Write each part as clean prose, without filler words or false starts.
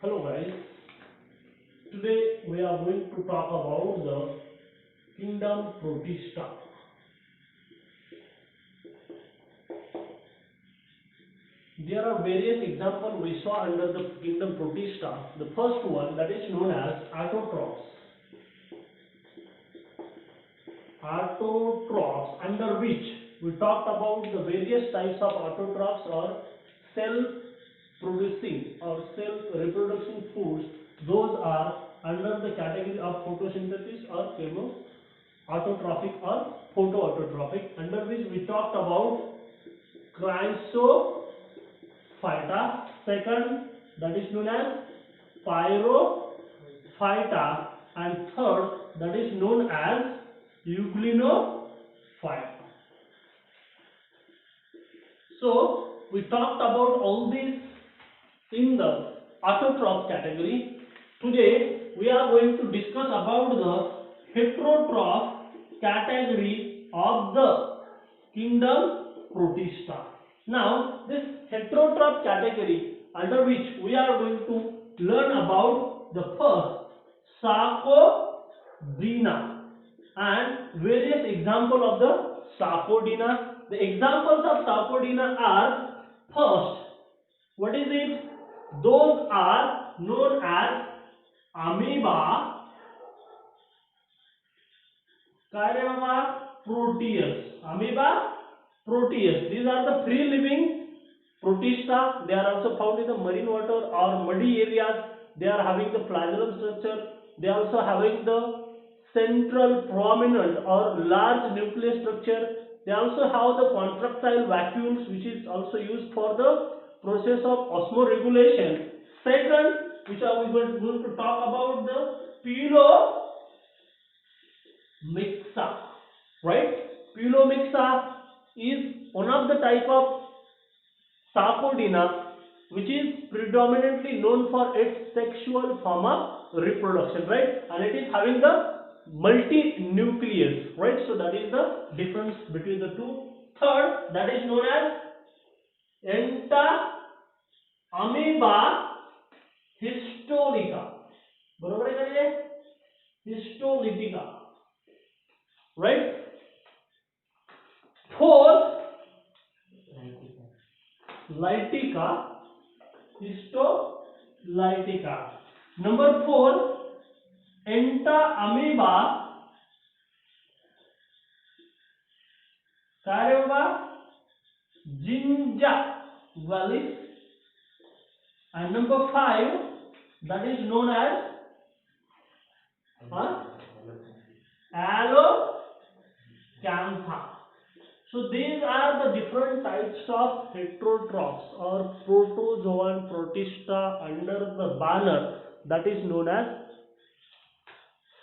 Hello guys, today we are going to talk about the kingdom Protista. There are various examples we saw under the kingdom Protista. The first one that is known as autotrophs. Autotrophs, under which we talked about the various types of autotrophs or self-producing or self-reproducing foods. Those are under the category of photosynthesis or autotrophic or photoautotrophic, under which we talked about Chrysophyta. Second, that is known as Pyrophyta, and third, that is known as Euglenophyta. So we talked about all these in the autotroph category. Today we are going to discuss about the heterotroph category of the kingdom Protista. Now this heterotroph category, under which we are going to learn about the first Sarcodina and various examples of the Sarcodina. The examples of Sarcodina are: first, what is it? Those are known as amoeba, Proteus. Amoeba, Proteus. These are the free living Protista. They are also found in the marine water or muddy areas. They are having the flagellum structure. They are also having the central prominent or large nucleus structure. They also have the contractile vacuoles, which is also used for the process of osmoregulation. Second, which are we going to talk about the Phylomixa, right? Phylomixa is one of the type of Sarcodina which is predominantly known for its sexual form of reproduction, right? And it is having the multi-nucleus, right? So that is the difference between the two. Third, that is known as Entamoeba histolytica. बरोबर है क्या ये? Histolytica, right? Fourth, Lytica, histolytica. Number 4, Entamoeba gingivalis, and number 5, that is known as Allocantha. So these are the different types of heterotrophs or protozoan Protista under the banner that is known as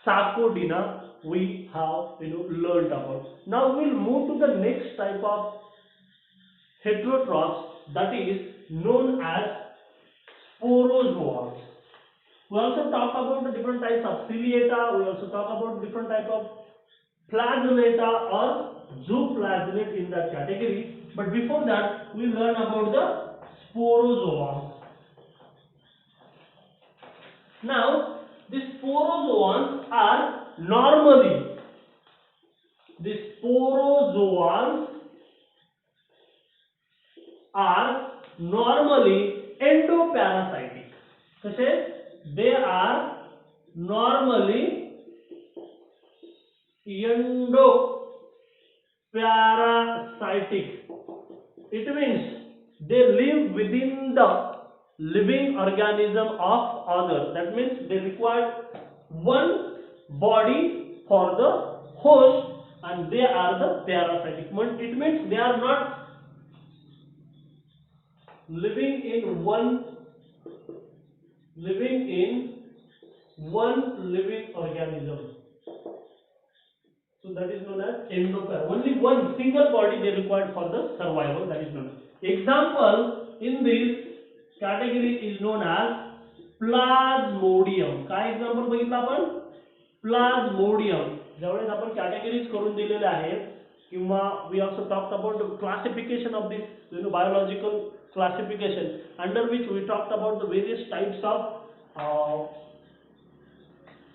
Sarcodina. We have learned about. Now we'll move to the next type of heterotrophs, that is known as sporozoans. We also talk about the different types of ciliata. We also talk about different type of flagellata or zooflagellate in that category. But before that, we learn about the sporozoans. Now, the sporozoans are normally endoparasitic. They are normally endoparasitic. It means they live within the living organism of others. That means they require one body for the host, and they are the parasitic. It means they are not living in one living organism. So that is known as endopar. Only one single body they required for the survival. That is known. Example in this category is known as Plasmodium. काय example बघितलं आपण? Plasmodium. ज्यावेळेस आपण categories करून दिलेल्या आहेत किंवा we also talked about the classification of this biological classification, under which we talked about the various types of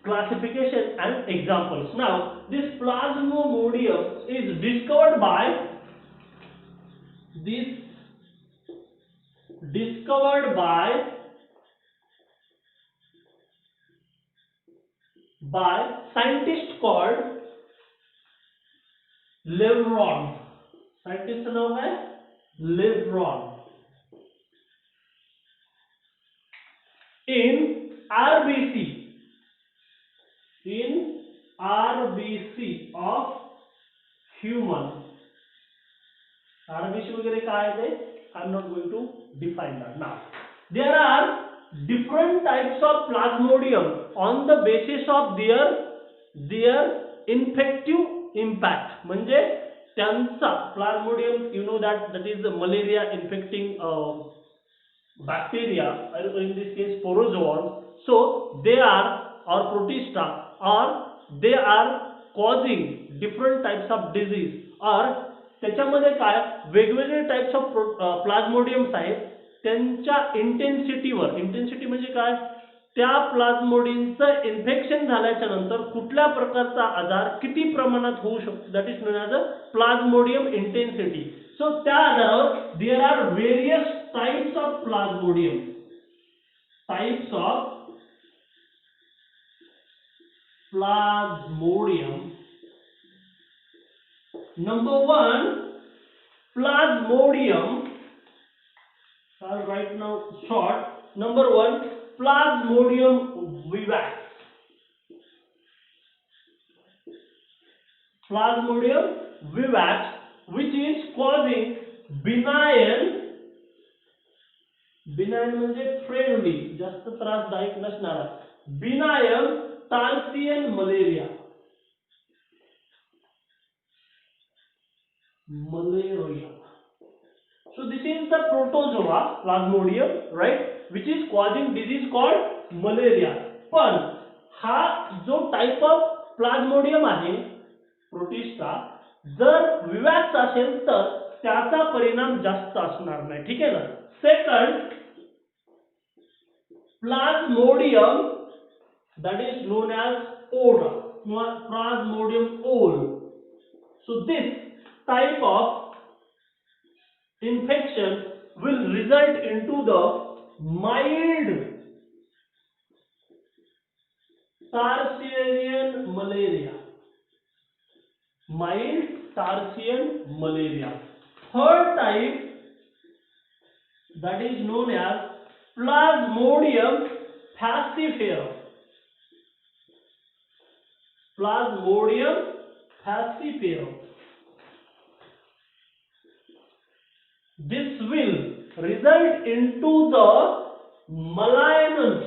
classification and examples. Now, this Plasmodium is discovered by scientist called Levron. Scientist का नाम है Levron. In RBC of human. RBC वगैरह काय आहे ते? I'm not going to define that now. There are different types of Plasmodium on the basis of their infective impact. म्हणजे त्यांचा Plasmodium, you know that is the malaria infecting bacteria, or in this case sporozoans. So they are, or protista, or they are causing different types of disease, or त्याच्यामध्ये काय वेगवेगळे types of प्लाझ्मोडियम्स आहेत. त्यांच्या इंटेन्सिटीवर, intensity म्हणजे काय, त्या प्लाझ्मोडियमचं infection झाल्याच्या नंतर कुठल्या प्रकारचा आजार किती प्रमाणात होऊ शकतो, that is known as a plasmodium intensity. So त्या आधारावर there are various types of plasmodium. Types of plasmodium. Number one, Plasmodium. I'll write now short. Number one, Plasmodium vivax. Plasmodium vivax, which is causing benign म्हणजे friendly, जास्त त्रासदायक नसणारा, benign Tarsian malaria. So this is the protozoa Plasmodium, right, which is causing disease called malaria. पण हा जो type of plasmodium आहे protista, जर vivax असेल तर त्याचा परिणाम जास्त असणार नाही. ठीक आहे ना. Second, plasmodium that is known as ORA, Plasmodium OL. So this type of infection will result into the mild Tarsian malaria. Mild Tarsian malaria. Third type, that is known as Plasmodium falciparum. Plasmodium falciparum. This will result into the malignant,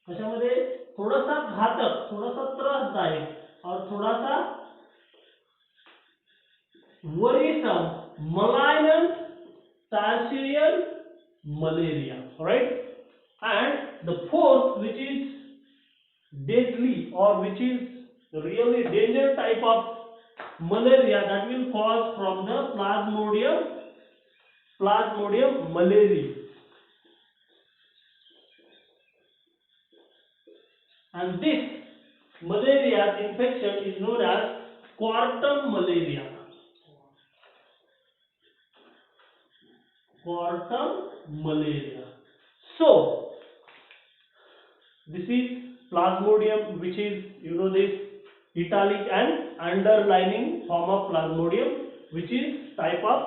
कशामध्ये थोडासा घातक, थोडासा त्रासदायक और थोडासा worrisome malignant Tarsian malaria, right? And the fourth, which is deadly or which is really danger type of malaria, that will cause from the Plasmodium malaria. And this malaria infection is known as quartum malaria. Quartum malaria. So this is Plasmodium, which is, you know, this italic and underlining form of Plasmodium, which is type of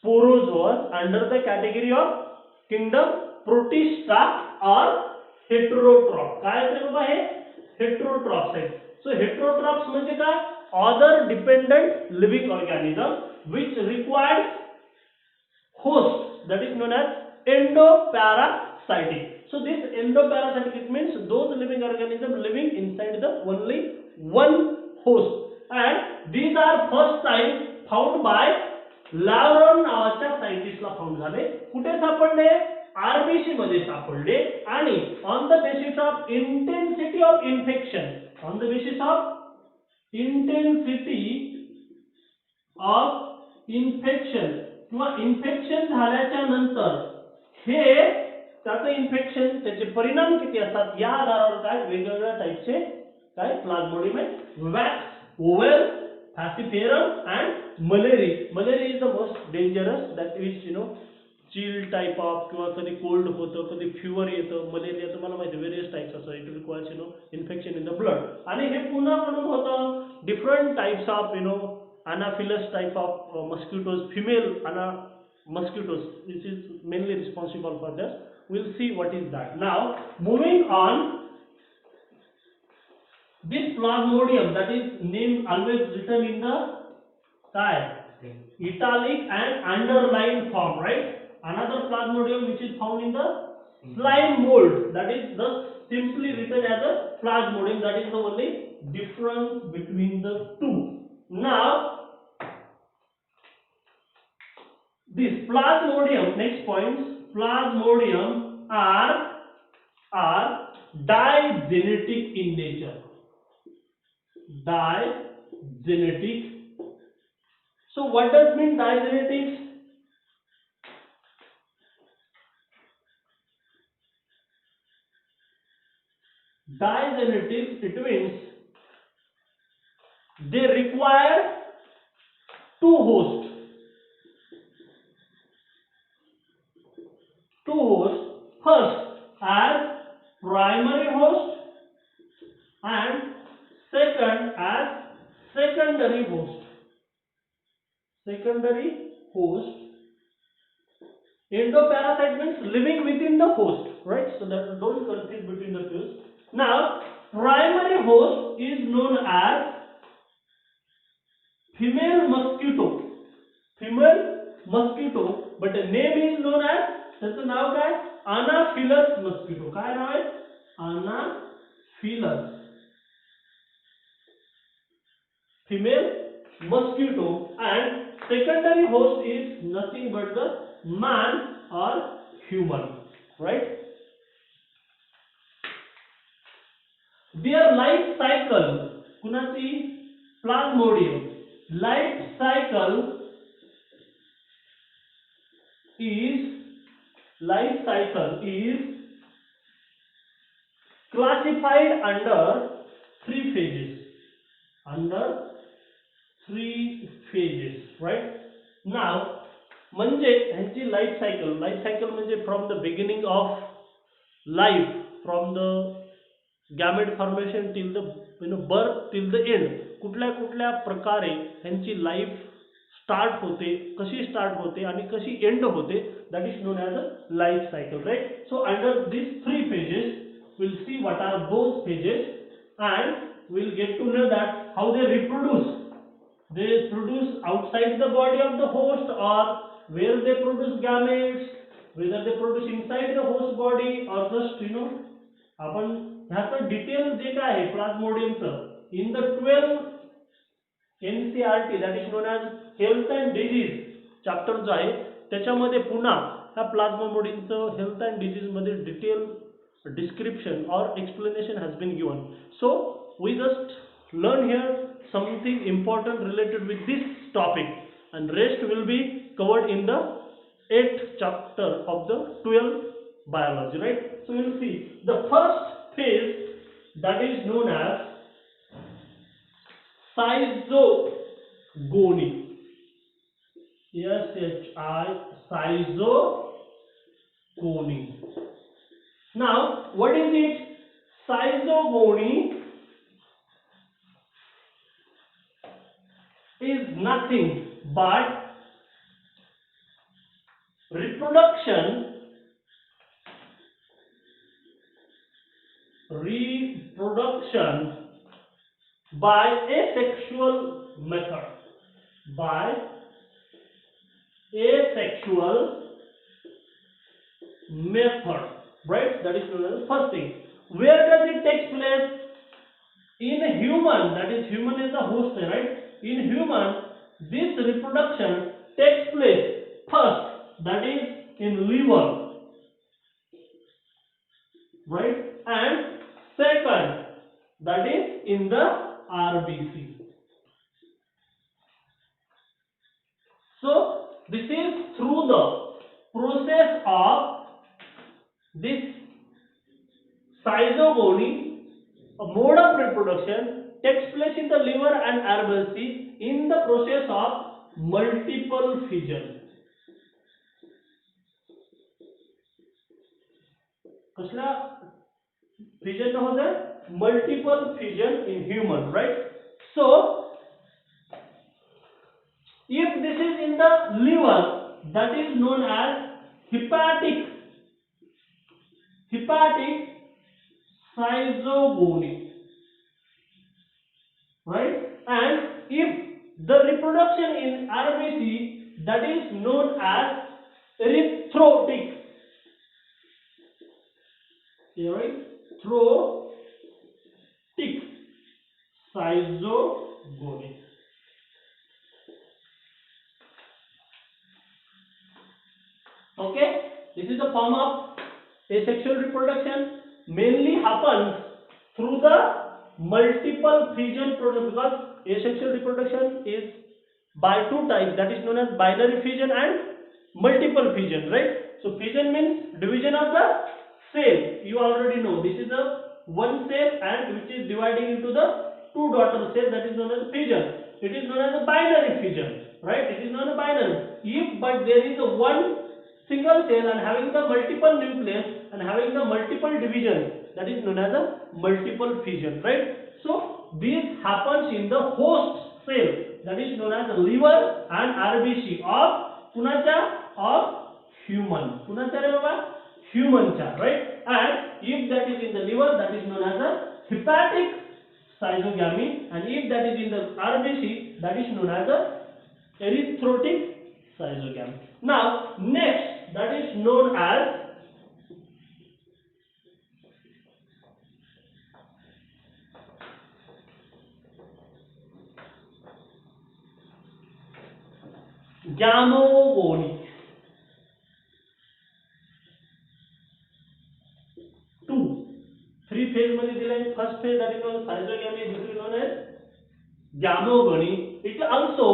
sporozoan under the category of kingdom Protista or heterotroph. काय आहे बाबा हे heterotrophs आहेत. So heterotrophs म्हणजे काय, other dependent living organism which requires host, that is known as endoparasitic. So this endoparasitic, it means those living organisms living inside the only one host, and these are first time found by Levron नावाच्या सायंटिस्टला found झाले. कुठे सापडले, RBC मध्ये सापडले. आणि on the basis of intensity of infection, on the basis of intensity of infection किंवा infection झाल्याच्या नंतर हे त्याचं इन्फेक्शन, त्याचे परिणाम किती असतात या आधारावर काय वेगवेगळ्या टाईपचे काय प्लाझ्मोडियम आहे. वॅक्स, ovale, falciparum and malariae. Malariae is the most dangerous, that is chill type of, किंवा कधी कोल्ड होतं, कधी फ्युवर येतं. मलेरिया तुम्हाला माहिती व्हेरियस टाइप्स असतात. It requires infection in the blood. आणि हे पुन्हा म्हणून होतं different types of anopheles type of mosquitoes, female mosquitoes, which is mainly responsible for this. We'll see what is that. Now moving on, this plasmodium, that is name always written in the italic and underline form, right? Another plasmodium which is found in the slime mold, that is thus simply written as a plasmodium. That is the only difference between the two. Now this plasmodium, next points, plasmodium are digenetic in nature. Digenetic. So what does mean digenetics? Digenetics, it means they require two hosts. First as primary host and second as secondary host. Endoparasite means living within the host, right? So that don't confuse between the two. Now primary host is known as female mosquito, but the name is known as, त्याचं नाव काय, अनाफिलस mosquito. काय नाव आहे, अनाफिलस female mosquito. And secondary host is nothing but the man or human, right? Their life cycle, कुणाची, plasmodium, life cycle is classified under three phases, right? Now म्हणजे ह्यांची life cycle म्हणजे from the beginning of life, from the gamete formation till the birth till the end, कुठल्या प्रकारे ह्यांची life start होते, कशी start होते आणि कशी एंड होते, that is known as a life cycle, right? So under these three phases we'll see what are those phases, and we'll get to know that how they reproduce. They produce outside the body of the host, or where they produce gametes, whether they produce inside the host body, or just आपण ह्याचं detail जे काय आहे प्लाझ्मोडियमचं in the 12 NCERT, that is known as health and disease chapter जो आहे त्याच्यामध्ये पुन्हा ह्या प्लाझ्मोडियमचं हेल्थ अँड डिजीज मध्ये detail description or explanation has been given. So we just learn here something important related with this topic, and rest will be covered in the 8th chapter of the 12th biology, right? So we'll see the first phase, that is known as schizogony. Schizogony. Now what is it? Schizogony is nothing but reproduction by asexual method, right? That is known as first thing. Where does it take place? In a human, that is human is the host, right? In human, this reproduction takes place first, that is in liver, right? And second, that is in the RBC. So this is through the process of This schizogony, a mode of reproduction, takes place in the liver and RBC in the process of multiple fission. कसला fission होता है? Multiple fission in human, right? So if this is in the liver, that is known as hepatic schizogony, right? And if the reproduction in RBC, that is known as erythrotic, schizogony. Okay, this is the form of asexual reproduction. Mainly happens through the multiple fission process, because asexual reproduction is by two types, that is known as binary fission and multiple fission, right? So fission means division of the cell. You already know this is the one cell and which is dividing into the two daughter cells, that is known as fission. It is known as a binary fission, right? It is known as binary. If but there is a one single cell and having the multiple nucleus and having the multiple divisions, that is known as a multiple fission, right? So this happens in the host cell, that is known as the liver and RBC of kunacha, of human. Kunacha रे बाबा? Human चा, right? And if that is in the liver, that is known as a hepatic schizogamy, and if that is in the RBC, that is known as a erythrotic schizogamy. Now next, that is known as gamogony. Three phase मध्ये दिले. First phase, that is known as schizogamy, this is known as gamogony. It also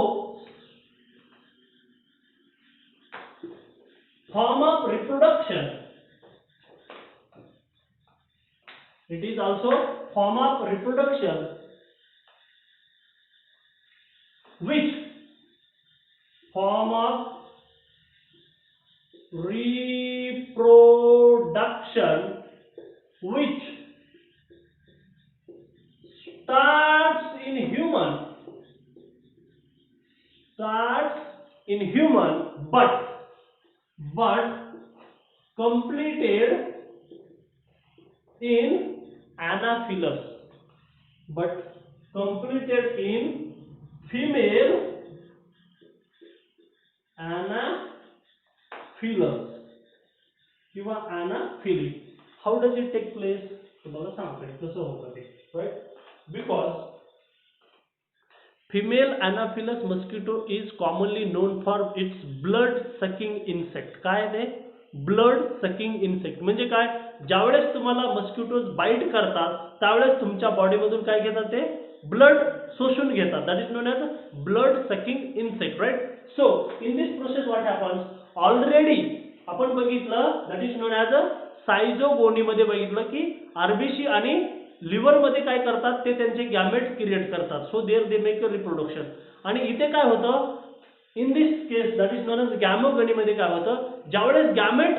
form of reproduction. It is also form of reproduction which form of reproduction which starts in human but completed in Anopheles, but completed in female Anopheles किंवा Anophyly. How does it take place? तुम्हाला सांगते कसं होतं ते, right? Because female Anopheles mosquito is commonly known for its blood sucking insect. काय ते? Blood sucking insect म्हणजे काय? ज्यावेळेस तुम्हाला मस्किटोज बाईट करतात त्यावेळेस तुमच्या बॉडीमधून काय घेतात ते? ब्लड शोषून घेतात. That is known as blood sucking insect, right? So in this process what happens? Already आपण बघितलं, that is known as schizogony मध्ये बघितलं की आरबीसी आणि लिव्हर मध्ये काय करतात ते त्यांचे गॅमेट क्रिएट करतात. So there they make a reproduction. आणि इथे काय होतं? In this case that is known as gamogony मध्ये काय होतं? ज्यावेळेस गॅमेट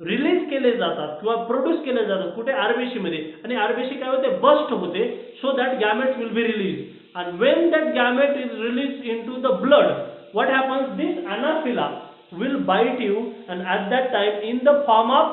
रिलीज केले जातात किंवा प्रोड्यूस केले जातात कुठे? आरबीसी मध्ये. आणि आरबीसी काय होते? बस्ट होते. So that gamete will be release. and when that gamete is released into the blood, what happens? This Anopheles will bite you, and at that time in the form of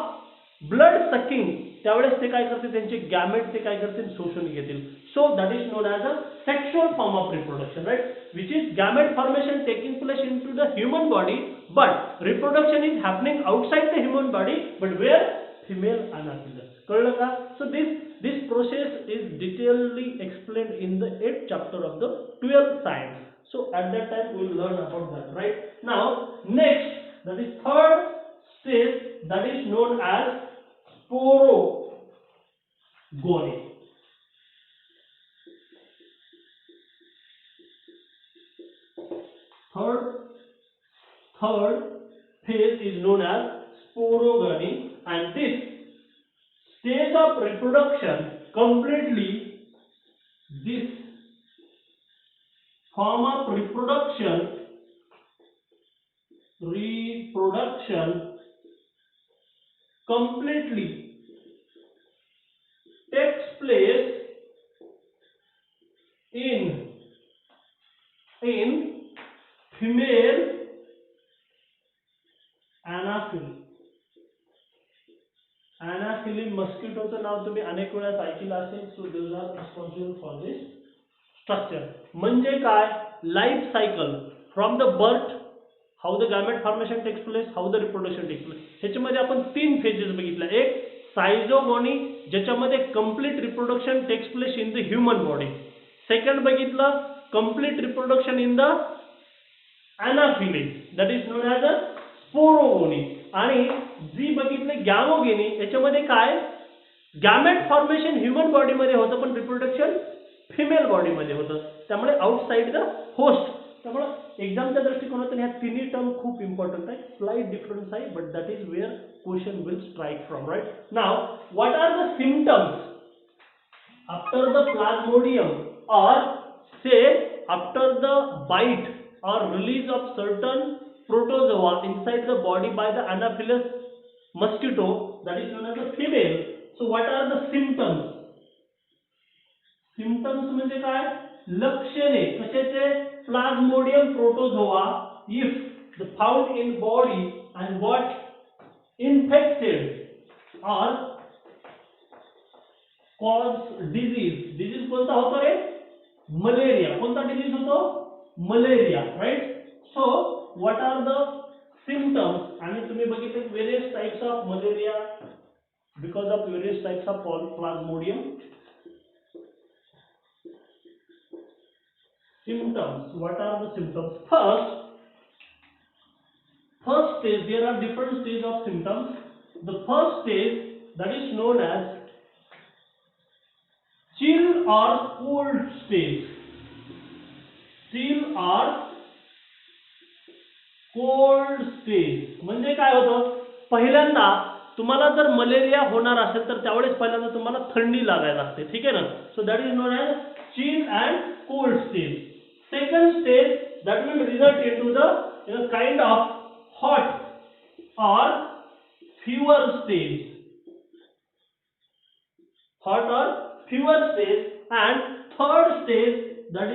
blood sucking, त्यावेळेस ते काय करते? त्यांचे gamete ते काय करतील? शोषून घेतील. So that is known as a sexual form of reproduction, right? Which is gamete formation taking place into the human body, but reproduction is happening outside the human body, but where? Female Anopheles. कळलं का? So this process is detailedly explained in the 8th chapter of the 12th science. So at that time we will learn about that, right? Now next, that is third stage, that is known as sporogony. Third phase is known as sporogony, and this stage of reproduction completely, this form of reproduction completely takes place in female anopheles. Anopheles मस्किटोचं नाव तुम्ही अनेक वेळा ऐकलं असेल. So those are responsible for this structure. म्हणजे काय, life cycle from the birth, how the gamete formation takes place, how the reproduction takes place. ह्याच्यामध्ये आपण 3 phases बघितल्या. एक सायझोगोनी, ज्याच्यामध्ये complete reproduction takes place in the human body. Second बघितलं complete reproduction in the anopheles, that is known as a sporogony. आणि जी बघितले गॅमोगेनी, याच्यामध्ये काय गॅमेट फॉर्मेशन ह्युमन बॉडीमध्ये होतं पण रिप्रोडक्शन फिमेल बॉडीमध्ये होतं, त्यामुळे आउटसाइड द होस्ट. त्यामुळे एक्झामच्या दृष्टिकोनातून ह्या तिन्ही टर्म खूप इम्पॉर्टंट आहे. स्लाइट डिफरन्स आहे, but that is where question will strike from. Right now, what are the symptoms after the plasmodium, or say after the bite or release of certain protozoa inside the body by the Anopheles mosquito, that is known as a female. So what are the symptoms? Symptoms म्हणजे काय, लक्षणे कशाचे, plasmodium protozoa if the found in body and got infected or cause disease. Disease कोणता होतो रे, malaria. कोणता disease होतो, malaria. Right. So what are the symptoms, आणि तुम्ही बघितले various types of malaria because of various types of plasmodium. Symptoms, what are the symptoms? First stage, there are different stages of symptoms. The first stage, that is known as chill or cold stage. Chill or cold stage म्हणजे काय होतं, पहिल्यांदा तुम्हाला जर malaria होणार असेल तर त्यावेळेस पहिल्यांदा तुम्हाला थंडी लागायला लागते. ठीक आहे ना. So that is known as chill and cold stage. Second stage, that will result into the kind of hot or fever stage. Hot or fever stage. And third stage, that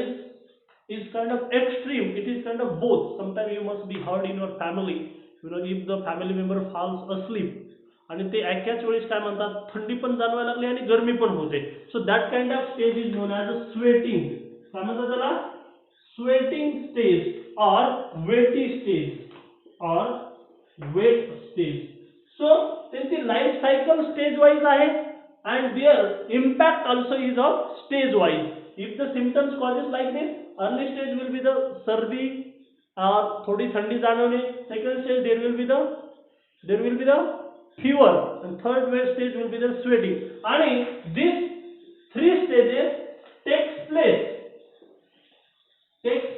is kind of extreme. It is kind of both. Sometimes you must be heard in your family, if the family member falls asleep आणि ते एकाच वेळेस काय म्हणतात, थंडी पण जाणवायला लागली आणि गरमी पण होते. So that kind of stage is known as a sweating. काय म्हणतात त्याला, स्वेटिंग स्टेज और वेटी स्टेज और वेट स्टेज. सो त्यांची लाईफ सायकल स्टेज वाईज आहे and their impact also is of stage wise. If the symptoms causes like this, early stage will be the सर्दी or थोड़ी ठंडी जाणवणे. Second stage there will be the fever, and third stage will be the sweating. And these 3 stages takes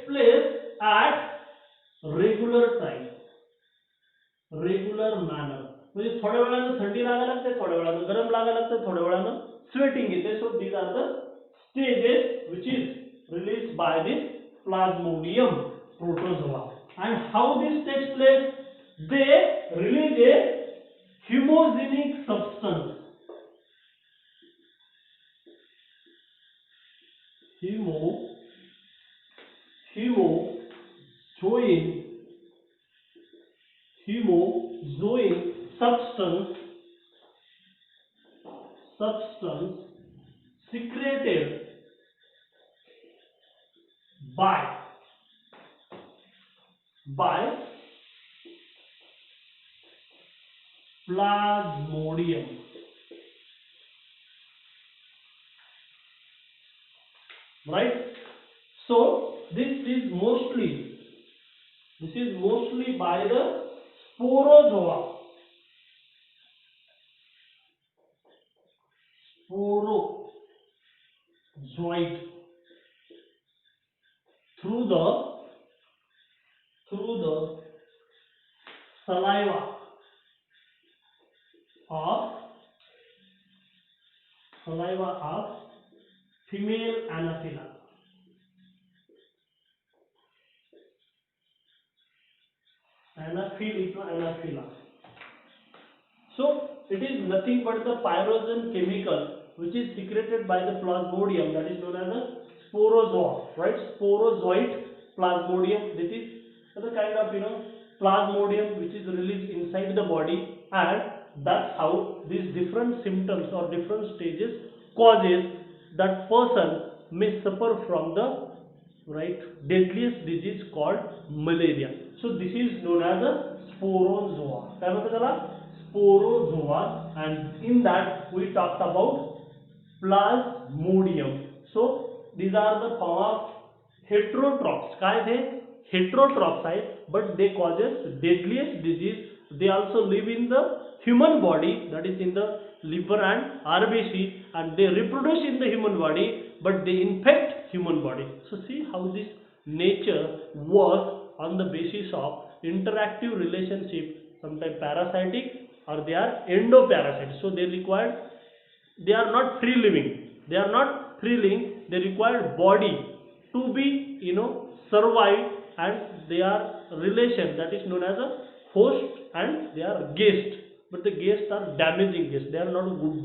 place at regular time, regular manner. म्हणजे थोड्या वेळानं थंडी लागायला लागते, थोड्या वेळानं गरम लागायला लागते, थोड्या वेळानं स्वेटिंग येते. So these are the stages which is released by this plasmodium protozoa. And how this takes place, they release a humogenic substance. Humozoin substance secreted by plasmodium. Right. So this is mostly by the sporozoa. Sporozoite through the saliva of female Anaphila. Anaphila. So it is nothing but the pyrogen chemical which is secreted by the plasmodium, that is known as a sporozoa, right? Sporozoite plasmodium. This is the kind of plasmodium which is released inside the body, and that's how these different symptoms or different stages causes that person may suffer from the deadliest disease called malaria. So this is known as a sporozoa. काय म्हणतात त्याला? Sporozoa, and in that we talked about plasmodium. So these are the form of heterotrophs. काय थे? Heterotrophs आहे, but they causes deadliest disease. They also live in the human body, that is in the liver and RBC, and they reproduce in the human body, but they infect human body. So see how this nature works on the basis of interactive relationship, sometimes parasitic or they are endoparasitic. So they are not free living. They are not free living. They require body to be survive, and they are relation, that is known as a host, and they are guest. But the guests are damaging guests. They are not a good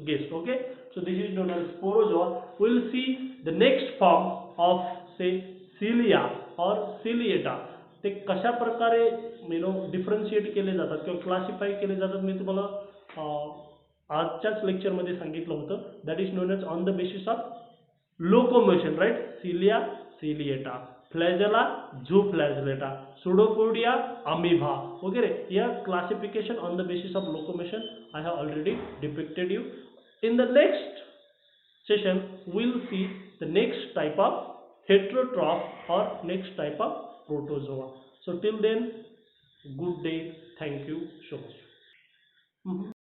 guest. Okay. So this is known as sporozoa. We will see the next form of say cilia or ciliata. ते कशा प्रकारे differentiate केले जातात किंवा classify केले जातात मी तुम्हाला आजच्याच लेक्चरमध्ये सांगितलं होतं. That is known as on the basis of locomotion, right? Cilia ciliata, flagella zooflagellata, pseudopodia amoeba वगैरे. या classification on the basis of locomotion I have already depicted you. In the next session we'll see the next type of heterotroph or next type of protozoa. So till then, good day. Thank you so much.